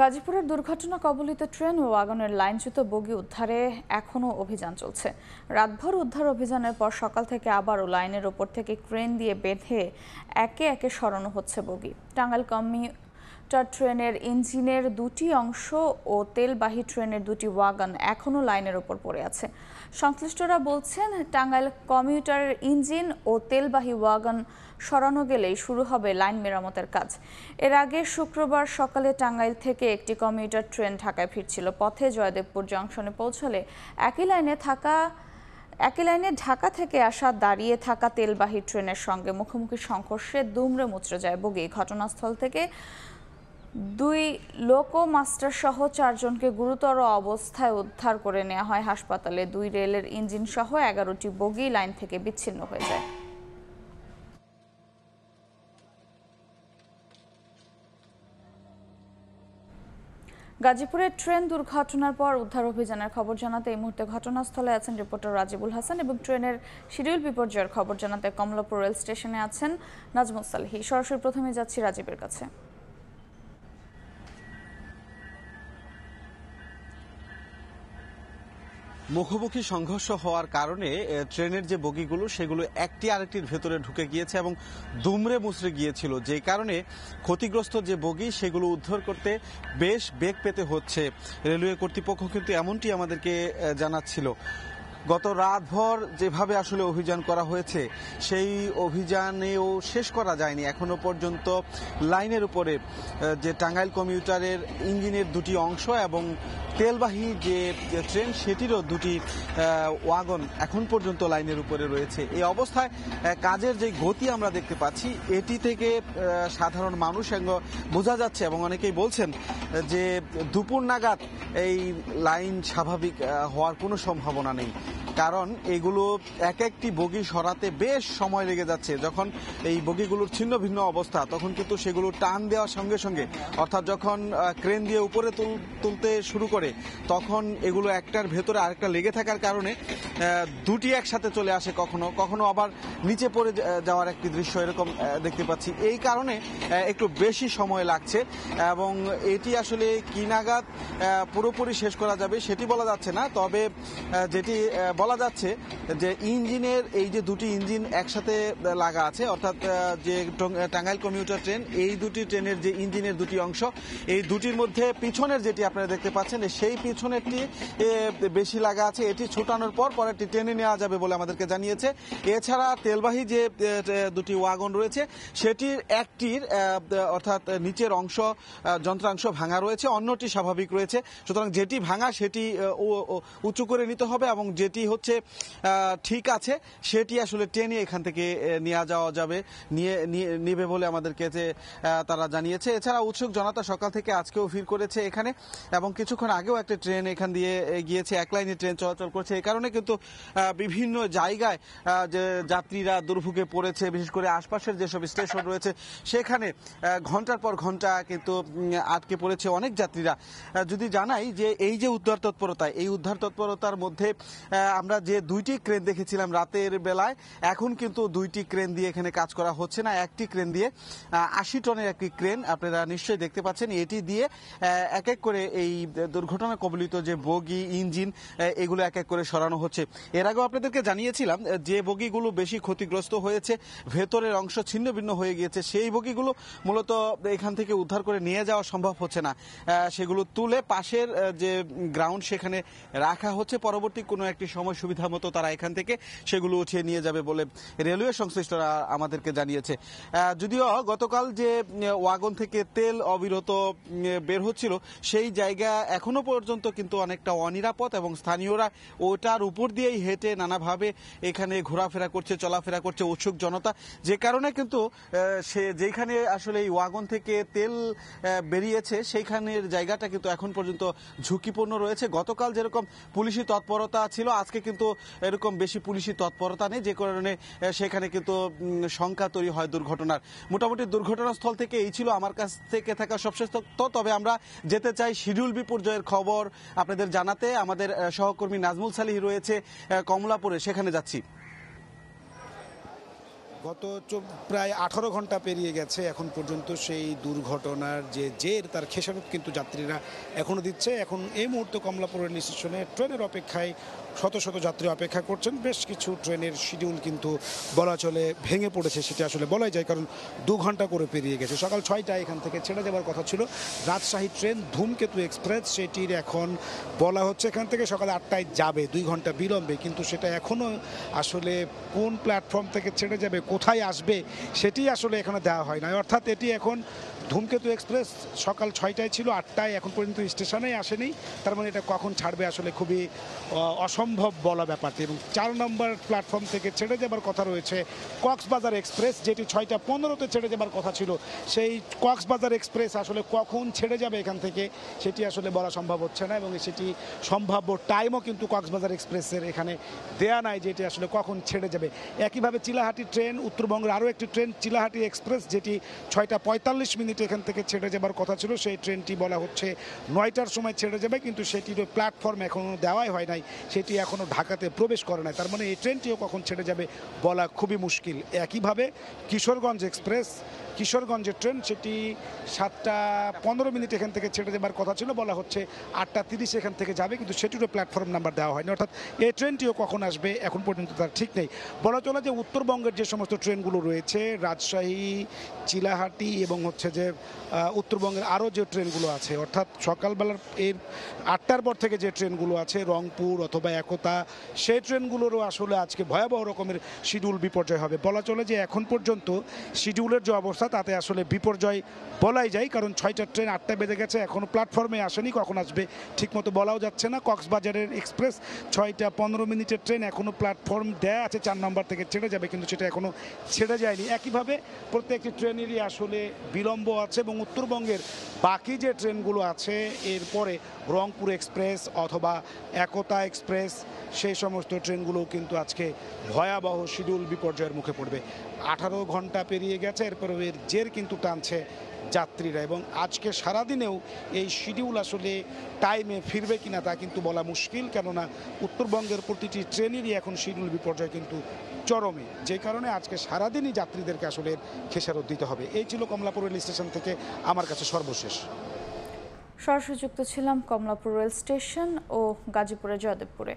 গাজীপুরের দুর্ঘটনা কবলিত ট্রেন ও ওয়াগনের লাইনচ্যুত বগি উদ্ধারে এখনও অভিযান চলছে। রাতভর উদ্ধার অভিযানের পর সকাল থেকে আবারও লাইনের ওপর থেকে ক্রেন দিয়ে বেঁধে একে একে সরানো হচ্ছে বগি। টাঙ্গাইল কমিউটার ট্রেনের ইঞ্জিনের দুটি অংশ ও তেলবাহী ট্রেনের দুটি ওয়াগন এখনও লাইনের ওপর পড়ে আছে। সংশ্লিষ্টরা বলছেন, টাঙ্গাইল কমিউটারের ইঞ্জিন ও তেলবাহী ওয়াগন সরানো গেলেই শুরু হবে লাইন মেরামতের কাজ। এর আগে শুক্রবার সকালে টাঙ্গাইল থেকে একটি কমিউটার ট্রেন ঢাকায় ফিরছিল। পথে জয়দেবপুর জংশনে পৌঁছালে একই লাইনে ঢাকা থেকে আসা দাঁড়িয়ে থাকা তেলবাহী ট্রেনের সঙ্গে মুখোমুখি সংঘর্ষে দুমড়ে মুচড়ে যায় বগি। ঘটনাস্থল থেকে দুই লোকো মাস্টার সহ 4 জনকে গুরুতর অবস্থায় উদ্ধার করে নেওয়া হয় হাসপাতালে। দুই রেলের ইঞ্জিন সহ 11টি বগি লাইন থেকে বিচ্ছিন্ন হয়ে যায়। গাজীপুরের ট্রেন দুর্ঘটনার পর উদ্ধার অভিযানের খবর জানাতে এই মুহূর্তে ঘটনাস্থলে আছেন রিপোর্টার রাজিবুল হাসান এবং ট্রেনের শিডিউল বিপর্যয়ের খবর জানাতে কমলাপুর রেল স্টেশনে আছেন নাজমুল সালেহী। সরাসরি প্রথমে যাচ্ছি রাজীবের কাছে। মুখোমুখি সংঘর্ষ হওয়ার কারণে ট্রেনের যে বগিগুলো সেগুলো একটি আরেকটির ভেতরে ঢুকে গিয়েছে এবং দুমড়ে মুচড়ে গিয়েছিল, যে কারণে ক্ষতিগ্রস্ত যে বগি সেগুলো উদ্ধার করতে বেশ বেগ পেতে হচ্ছে। রেলওয়ে কর্তৃপক্ষ কিন্তু এমনটি আমাদেরকে জানাচ্ছিল। গত রাতভর যেভাবে আসলে অভিযান করা হয়েছে সেই অভিযানেও শেষ করা যায়নি এখনো পর্যন্ত। লাইনের উপরে যে টাঙ্গাইল কমিউটারের ইঞ্জিনের দুটি অংশ এবং তেলবাহী যে ট্রেন সেটিরও দুটি ওয়াগন এখন পর্যন্ত লাইনের উপরে রয়েছে। এই অবস্থায় কাজের যে গতি আমরা দেখতে পাচ্ছি এটি থেকে সাধারণ মানুষ বোঝা যাচ্ছে এবং অনেকেই বলছেন যে দুপুর নাগাদ এই লাইন স্বাভাবিক হওয়ার কোনো সম্ভাবনা নেই, কারণ এগুলো এক একটি বগি সরাতে বেশ সময় লেগে যাচ্ছে। যখন এই বগিগুলোর ছিন্ন ভিন্ন অবস্থা তখন কিন্তু সেগুলো টান দেওয়ার সঙ্গে সঙ্গে, অর্থাৎ যখন ক্রেন দিয়ে উপরে তুলতে শুরু করে তখন এগুলো একটার ভেতরে আরেকটা লেগে থাকার কারণে দুটি একসাথে চলে আসে, কখনো কখনো আবার নিচে পড়ে যাওয়ার একটি দৃশ্য এরকম দেখতে পাচ্ছি। এই কারণে একটু বেশি সময় লাগছে এবং এটি আসলে কি নাগাদ পুরোপুরি শেষ করা যাবে সেটি বলা যাচ্ছে না। তবে যেটি বলা যাচ্ছে যে ইঞ্জিনের এই যে দুটি ইঞ্জিন একসাথে লাগা আছে, অর্থাৎ যে টাঙ্গাইল কমিউটার ট্রেন, এই দুটি ট্রেনের যে ইঞ্জিনের দুটি অংশ, এই দুটির মধ্যে পিছনের যেটি আপনারা দেখতে পাচ্ছেন সেই পিছনেরটি বেশি লাগা আছে। এটি ছুটানোর পর পরেরটি টেনে নেওয়া যাবে বলে আমাদেরকে জানিয়েছে। এছাড়া তেলবাহী যে দুটি ওয়াগন রয়েছে সেটির একটির অর্থাৎ নিচের অংশ যন্ত্রাংশ ভাঙা রয়েছে, অন্যটি স্বাভাবিক রয়েছে। সুতরাং যেটি ভাঙা সেটি উঁচু করে নিতে হবে এবং যেটি হচ্ছে ঠিক আছে সেটি আসলে টেনে এখান থেকে নিয়ে যাওয়া যাবে, নিবে বলে আমাদেরকে তারা জানিয়েছে। এছাড়া উৎসুক জনতা সকাল থেকে আজকেও ভিড় করেছে এখানে এবং কিছুক্ষণ আগেও একটা ট্রেন এখান দিয়ে গিয়েছে, এক লাইনে ট্রেন চলাচল করছে। এই কারণে কিন্তু বিভিন্ন জায়গায় যে যাত্রীরা দুর্ভোগে পড়েছে, বিশেষ করে আশপাশের যেসব স্টেশন রয়েছে সেখানে ঘন্টার পর ঘন্টা কিন্তু আটকে পড়েছে অনেক যাত্রীরা। যদি জানাই যে এই যে উদ্ধার তৎপরতা, এই উদ্ধার তৎপরতার মধ্যে আমরা যে দুইটি ক্রেন দেখেছিলাম রাতের বেলায়, এখন কিন্তু দুইটি ক্রেন দিয়ে এখানে কাজ করা হচ্ছে না। একটি ক্রেন দিয়ে 80 টনের একটি ক্রেন আপনারা নিশ্চয়ই দেখতে পাচ্ছেন, এটি দিয়ে এক এক করে এই দুর্ঘটনা কবলিত যে বগি ইঞ্জিন এগুলো এক এক করে সরানো হচ্ছে। এর আগেও আপনাদেরকে জানিয়েছিলাম যে বগিগুলো বেশি ক্ষতিগ্রস্ত হয়েছে, ভেতরের অংশ ছিন্ন ভিন্ন হয়ে গিয়েছে, সেই বগিগুলো মূলত এখান থেকে উদ্ধার করে নিয়ে যাওয়া সম্ভব হচ্ছে না। সেগুলো তুলে পাশের যে গ্রাউন্ড সেখানে রাখা হচ্ছে, পরবর্তী কোনো একটি সময় সুবিধা মতো তারা এখান থেকে সেগুলো উঠিয়ে নিয়ে যাবে বলে রেলওয়ে সংশ্লিষ্টরা আমাদেরকে জানিয়েছে। যদিও গতকাল যে ওয়াগন থেকে তেল অবিরত বের হচ্ছিল সেই জায়গা এখনো পর্যন্ত কিন্তু অনেকটা অনিরাপদ এবং স্থানীয়রা ওটার উপর দিয়েই হেঁটে নানাভাবে এখানে ঘোরাফেরা করছে, চলাফেরা করছে উৎসুক জনতা, যে কারণে কিন্তু সে যেখানে আসলে এই ওয়াগন থেকে তেল বেরিয়েছে সেইখানের জায়গাটা কিন্তু এখন পর্যন্ত ঝুঁকিপূর্ণ রয়েছে। গতকাল যেরকম পুলিশি তৎপরতা ছিল আজকে কিন্তু এরকম বেশি পুলিশি তৎপরতা নেই, যে কারণে সেখানে কিন্তু শঙ্কা তৈরি হয় দুর্ঘটনার। মোটামুটি দুর্ঘটনাস্থল থেকে এই ছিল আমার কাছ থেকে থাকা সবশেষ তথ্য। তবে আমরা যেতে চাই শিডিউল বিপর্যয়ের খবর আপনাদের জানাতে। আমাদের সহকর্মী নাজমুল সালেহী রয়েছে কমলাপুরে, সেখানে যাচ্ছি। গত প্রায় 18 ঘন্টা পেরিয়ে গেছে এখন পর্যন্ত সেই দুর্ঘটনার যে জের তার খেসারত কিন্তু যাত্রীরা এখনও দিচ্ছে। এখন এই মুহূর্তে কমলাপুর রেল স্টেশনে ট্রেনের অপেক্ষায় শত শত যাত্রী অপেক্ষা করছেন। বেশ কিছু ট্রেনের শিডিউল কিন্তু বলা চলে ভেঙে পড়েছে, সেটা আসলে বলাই যায়, কারণ 2 ঘন্টা করে পেরিয়ে গেছে। সকাল 6টায় এখান থেকে ছেড়ে যাওয়ার কথা ছিল রাজশাহী ট্রেন ধূমকেতু এক্সপ্রেস, সেটির এখন বলা হচ্ছে এখান থেকে সকাল 8টায় যাবে 2 ঘন্টা বিলম্বে, কিন্তু সেটা এখনও আসলে কোন প্ল্যাটফর্ম থেকে ছেড়ে যাবে, কোথায় আসবে, সেটি আসলে এখানে দেওয়া হয় না। অর্থাৎ এটি এখন ধূমকেতু এক্সপ্রেস সকাল 6টায় ছিল, 8টায় এখন পর্যন্ত স্টেশনেই আসেনি। তার মানে এটা কখন ছাড়বে আসলে খুবই অসম্ভব বলা ব্যাপারটি। এবং 4 নম্বর প্ল্যাটফর্ম থেকে ছেড়ে যাবার কথা রয়েছে কক্সবাজার এক্সপ্রেস, যেটি 6টা 15-তে ছেড়ে যাবার কথা ছিল। সেই কক্সবাজার এক্সপ্রেস আসলে কখন ছেড়ে যাবে এখান থেকে সেটি আসলে বলা সম্ভব হচ্ছে না, এবং সেটি সম্ভাব্য টাইমও কিন্তু কক্সবাজার এক্সপ্রেসের এখানে দেয়া নাই যে এটি আসলে কখন ছেড়ে যাবে। একইভাবে চিলাহাটি ট্রেন, উত্তরবঙ্গের আরও একটি ট্রেন চিলাহাটি এক্সপ্রেস, যেটি 6টা 45 এখান থেকে ছেড়ে যাবার কথা ছিল, সেই ট্রেনটি বলা হচ্ছে 9টার সময় ছেড়ে যাবে, কিন্তু সেটির প্ল্যাটফর্ম এখনও দেওয়াই হয় নাই, সেটি এখনও ঢাকাতে প্রবেশ করে নাই। তার মানে এই ট্রেনটিও কখন ছেড়ে যাবে বলা খুবই মুশকিল। একইভাবে কিশোরগঞ্জ এক্সপ্রেস, কিশোরগঞ্জের ট্রেন, সেটি 7টা 15 এখান থেকে ছেড়ে যাবার কথা ছিল, বলা হচ্ছে 8টা 30 এখান থেকে যাবে, কিন্তু সেটিরও প্ল্যাটফর্ম নাম্বার দেওয়া হয়নি। অর্থাৎ এই ট্রেনটিও কখন আসবে এখন পর্যন্ত তার ঠিক নেই। বলা চলে যে উত্তরবঙ্গের যে সমস্ত ট্রেনগুলো রয়েছে রাজশাহী, চিলাহাটি এবং হচ্ছে যে উত্তরবঙ্গের আরও যে ট্রেনগুলো আছে, অর্থাৎ সকালবেলার এর 8টার পর থেকে যে ট্রেনগুলো আছে রংপুর অথবা একতা, সেই ট্রেনগুলোরও আসলে আজকে ভয়াবহ রকমের শিডিউল বিপর্যয় হবে। বলা চলে যে এখন পর্যন্ত শিডিউলের যে অবস্থা তাতে আসলে বিপর্যয় বলাই যায়, কারণ 6টার ট্রেন 8টায় বেজে গেছে, এখনও প্ল্যাটফর্মে আসেনি, কখন আসবে ঠিকমতো বলাও যাচ্ছে না। কক্সবাজারের এক্সপ্রেস 6টা 15 ট্রেন, এখনও প্ল্যাটফর্ম দেয়া আছে 4 নম্বর থেকে ছেড়ে যাবে, কিন্তু সেটা এখনও ছেড়ে যায়নি। একইভাবে প্রত্যেকটি ট্রেনেরই আসলে বিলম্ব আছে, এবং উত্তরবঙ্গের বাকি যে ট্রেনগুলো আছে এরপরে রংপুর এক্সপ্রেস অথবা একতা এক্সপ্রেস, সেই সমস্ত ট্রেনগুলোও কিন্তু আজকে ভয়াবহ শিডিউল বিপর্যয়ের মুখে পড়বে। 18 ঘন্টা পেরিয়ে গেছে, এরপরে এর জের কিন্তু টানছে যাত্রীরা, এবং আজকে সারাদিনেও এই শিডিউল আসলে টাইমে ফিরবে কিনা তা কিন্তু বলা মুশকিল, কেননা উত্তরবঙ্গের প্রতিটি ট্রেনেরই এখন শিডিউল বিপর্যয় কিন্তু চরমে, যে কারণে আজকে সারাদিনই যাত্রীদেরকে আসলে খেসারত দিতে হবে। এই ছিল কমলাপুর রেল স্টেশন থেকে আমার কাছে সর্বশেষ। সরাসরি যুক্ত ছিলাম কমলাপুর রেল স্টেশন ও গাজীপুরের জয়দেবপুরে।